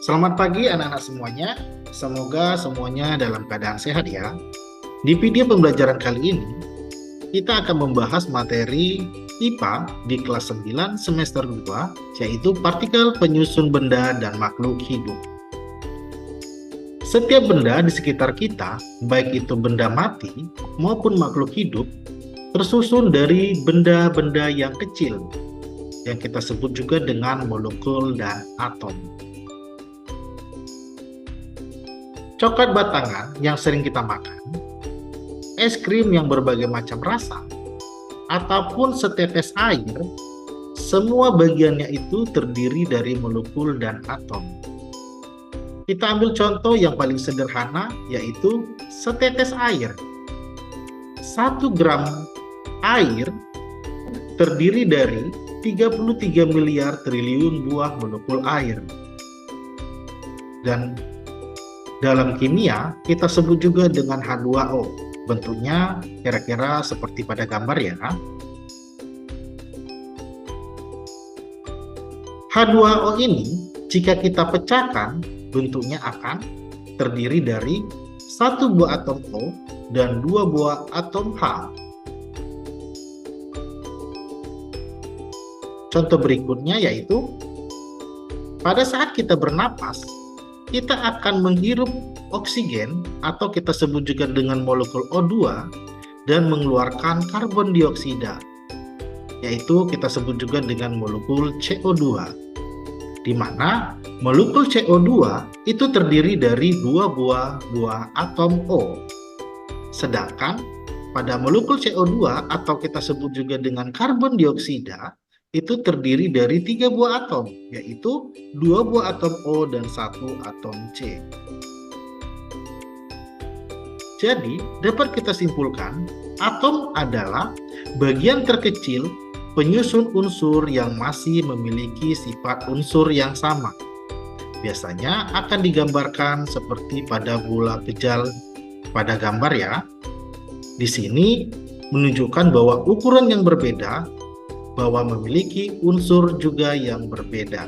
Selamat pagi anak-anak semuanya. Semoga semuanya dalam keadaan sehat ya. Di video pembelajaran kali ini, kita akan membahas materi IPA di kelas 9 semester 2, yaitu partikel penyusun benda dan makhluk hidup. Setiap benda di sekitar kita, baik itu benda mati maupun makhluk hidup, tersusun dari benda-benda yang kecil, yang kita sebut juga dengan molekul dan atom. Coklat batangan yang sering kita makan, es krim yang berbagai macam rasa, ataupun setetes air, semua bagiannya itu terdiri dari molekul dan atom. Kita ambil contoh yang paling sederhana, yaitu setetes air. 1 gram air terdiri dari 33 miliar triliun buah molekul air. Dan dalam kimia, kita sebut juga dengan H2O. Bentuknya kira-kira seperti pada gambar ya. H2O ini, jika kita pecahkan, bentuknya akan terdiri dari 1 buah atom O dan 2 buah atom H. Contoh berikutnya yaitu, pada saat kita bernapas, kita akan menghirup oksigen atau kita sebut juga dengan molekul O2 dan mengeluarkan karbon dioksida, yaitu kita sebut juga dengan molekul CO2, di mana molekul CO2 itu terdiri dari 2 buah atom O. Sedangkan pada molekul CO2 atau kita sebut juga dengan karbon dioksida itu terdiri dari 3 buah atom, yaitu 2 buah atom O dan 1 atom C. Jadi, dapat kita simpulkan, atom adalah bagian terkecil penyusun unsur yang masih memiliki sifat unsur yang sama. Biasanya akan digambarkan seperti pada bola pejal pada gambar ya. Di sini menunjukkan bahwa ukuran yang berbeda, bahwa memiliki unsur juga yang berbeda.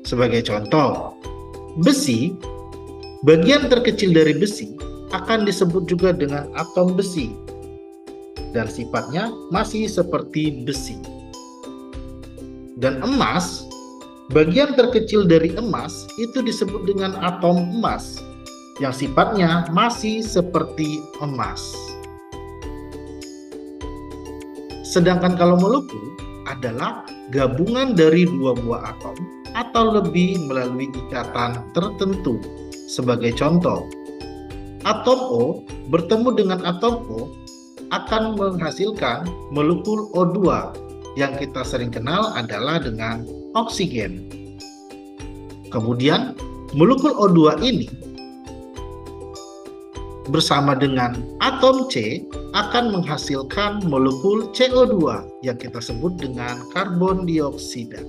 Sebagai contoh, besi, bagian terkecil dari besi akan disebut juga dengan atom besi, dan sifatnya masih seperti besi. Dan emas, bagian terkecil dari emas itu disebut dengan atom emas, yang sifatnya masih seperti emas. Sedangkan kalau molekul adalah gabungan dari 2 buah atom atau lebih melalui ikatan tertentu. Sebagai contoh, atom O bertemu dengan atom O akan menghasilkan molekul O2 yang kita sering kenal adalah dengan oksigen. Kemudian molekul O2 ini bersama dengan atom C akan menghasilkan molekul CO2 yang kita sebut dengan karbon dioksida.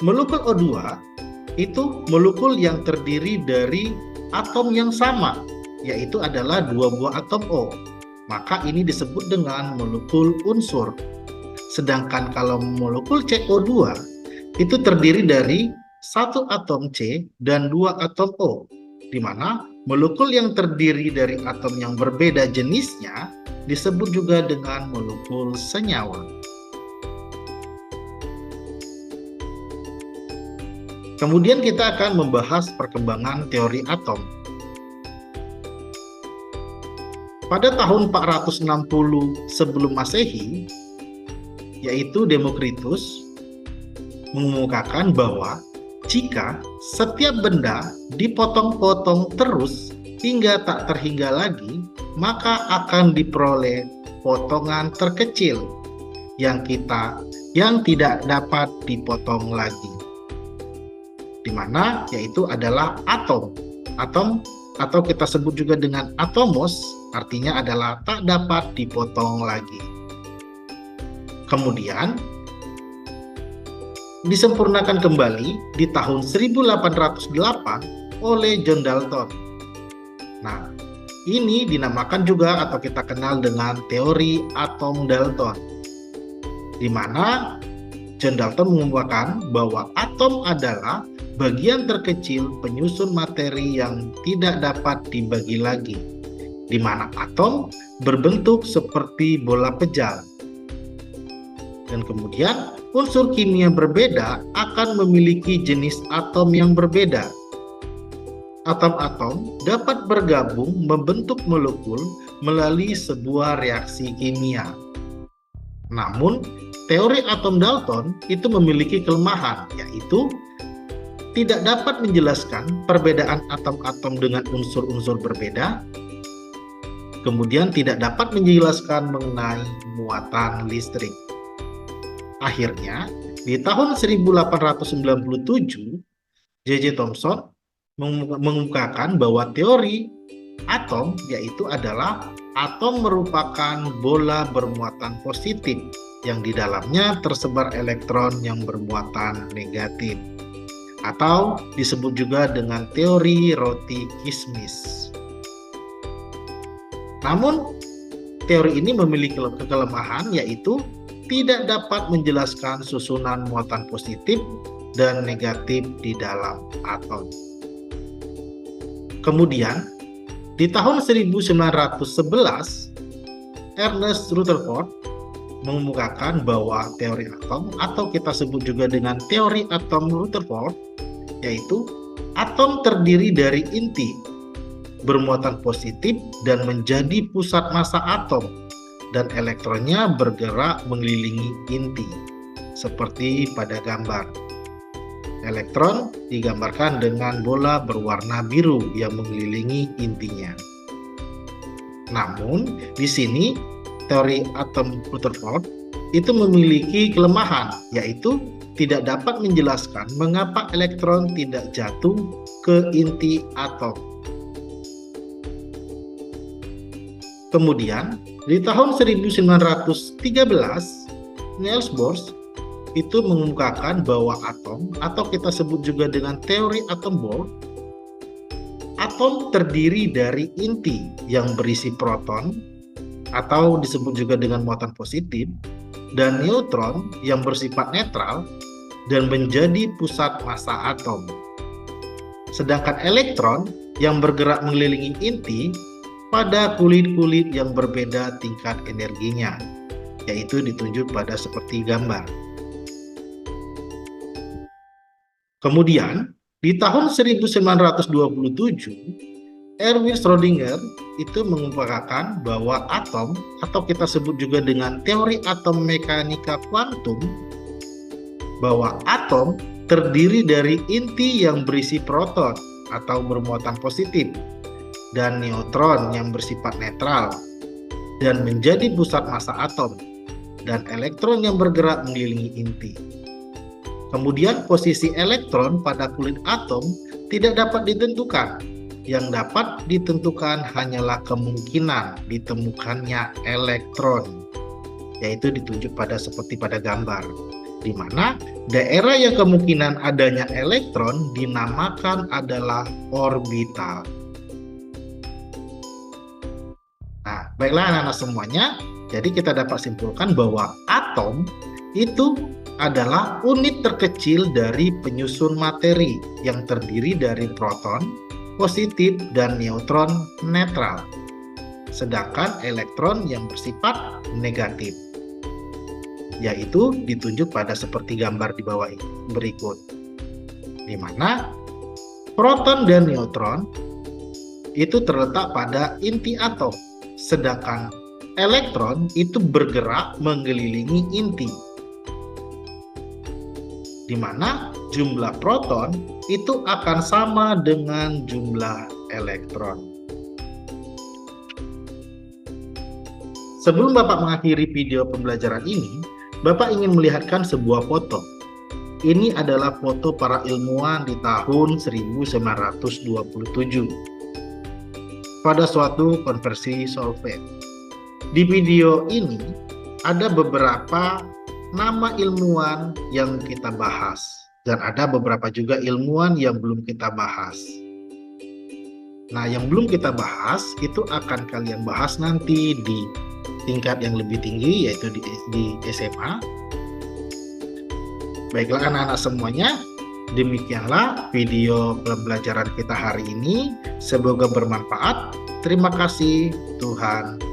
Molekul O2 itu molekul yang terdiri dari atom yang sama, yaitu adalah 2 buah atom O. Maka ini disebut dengan molekul unsur. Sedangkan kalau molekul CO2 itu terdiri dari 1 atom C dan 2 atom O, di mana molekul yang terdiri dari atom yang berbeda jenisnya disebut juga dengan molekul senyawa. Kemudian kita akan membahas perkembangan teori atom. Pada tahun 460 sebelum Masehi, yaitu Demokritus mengemukakan bahwa jika setiap benda dipotong-potong terus hingga tak terhingga lagi, maka akan diperoleh potongan terkecil yang tidak dapat dipotong lagi, di mana yaitu adalah atom. Atom atau kita sebut juga dengan atomos, artinya adalah tak dapat dipotong lagi. Kemudian disempurnakan kembali di tahun 1808 oleh John Dalton. Nah, Ini dinamakan juga atau kita kenal dengan teori atom Dalton, di mana John Dalton mengemukakan bahwa atom adalah bagian terkecil penyusun materi yang tidak dapat dibagi lagi, di mana atom berbentuk seperti bola pejal. Dan kemudian unsur kimia berbeda akan memiliki jenis atom yang berbeda. Atom-atom dapat bergabung membentuk molekul melalui sebuah reaksi kimia. Namun, teori atom Dalton itu memiliki kelemahan, yaitu tidak dapat menjelaskan perbedaan atom-atom dengan unsur-unsur berbeda, kemudian tidak dapat menjelaskan mengenai muatan listrik. Akhirnya, di tahun 1897, J.J. Thomson mengemukakan bahwa teori atom yaitu adalah atom merupakan bola bermuatan positif yang di dalamnya tersebar elektron yang bermuatan negatif, atau disebut juga dengan teori roti kismis. Namun, teori ini memiliki kelemahan, yaitu tidak dapat menjelaskan susunan muatan positif dan negatif di dalam atom. Kemudian, di tahun 1911, Ernest Rutherford mengemukakan bahwa teori atom atau kita sebut juga dengan teori atom Rutherford, yaitu atom terdiri dari inti bermuatan positif dan menjadi pusat massa atom, dan elektronnya bergerak mengelilingi inti, seperti pada gambar. Elektron digambarkan dengan bola berwarna biru yang mengelilingi intinya. Namun, di sini teori atom Rutherford itu memiliki kelemahan, yaitu tidak dapat menjelaskan mengapa elektron tidak jatuh ke inti atom. Kemudian, di tahun 1913, Niels Bohr itu mengemukakan bahwa atom atau kita sebut juga dengan teori atom Bohr, atom terdiri dari inti yang berisi proton atau disebut juga dengan muatan positif dan neutron yang bersifat netral dan menjadi pusat massa atom. Sedangkan elektron yang bergerak mengelilingi inti pada kulit-kulit yang berbeda tingkat energinya, yaitu ditunjuk pada seperti gambar. Kemudian, di tahun 1927, Erwin Schrödinger itu mengemukakan bahwa atom atau kita sebut juga dengan teori atom mekanika kuantum, bahwa atom terdiri dari inti yang berisi proton atau bermuatan positif dan neutron yang bersifat netral dan menjadi pusat massa atom, dan elektron yang bergerak mengelilingi inti. Kemudian posisi elektron pada kulit atom tidak dapat ditentukan. Yang dapat ditentukan hanyalah kemungkinan ditemukannya elektron, yaitu ditunjuk pada seperti pada gambar, di mana daerah yang kemungkinan adanya elektron dinamakan adalah orbital. Nah, baiklah anak-anak semuanya, jadi kita dapat simpulkan bahwa atom itu adalah unit terkecil dari penyusun materi yang terdiri dari proton, positif, dan neutron netral, sedangkan elektron yang bersifat negatif, yaitu ditunjuk pada seperti gambar di bawah ini berikut, di mana proton dan neutron itu terletak pada inti atom, sedangkan elektron itu bergerak mengelilingi inti, di mana jumlah proton itu akan sama dengan jumlah elektron. Sebelum Bapak mengakhiri video pembelajaran ini, Bapak ingin melihatkan sebuah foto. Ini adalah foto para ilmuwan di tahun 1927 pada suatu konversi Solvay. Di video ini ada beberapa nama ilmuwan yang kita bahas, dan ada beberapa juga ilmuwan yang belum kita bahas. Nah, yang belum kita bahas itu akan kalian bahas nanti di tingkat yang lebih tinggi, yaitu di SMA. Baiklah anak-anak semuanya, demikianlah video pembelajaran kita hari ini. Semoga bermanfaat. Terima kasih, Tuhan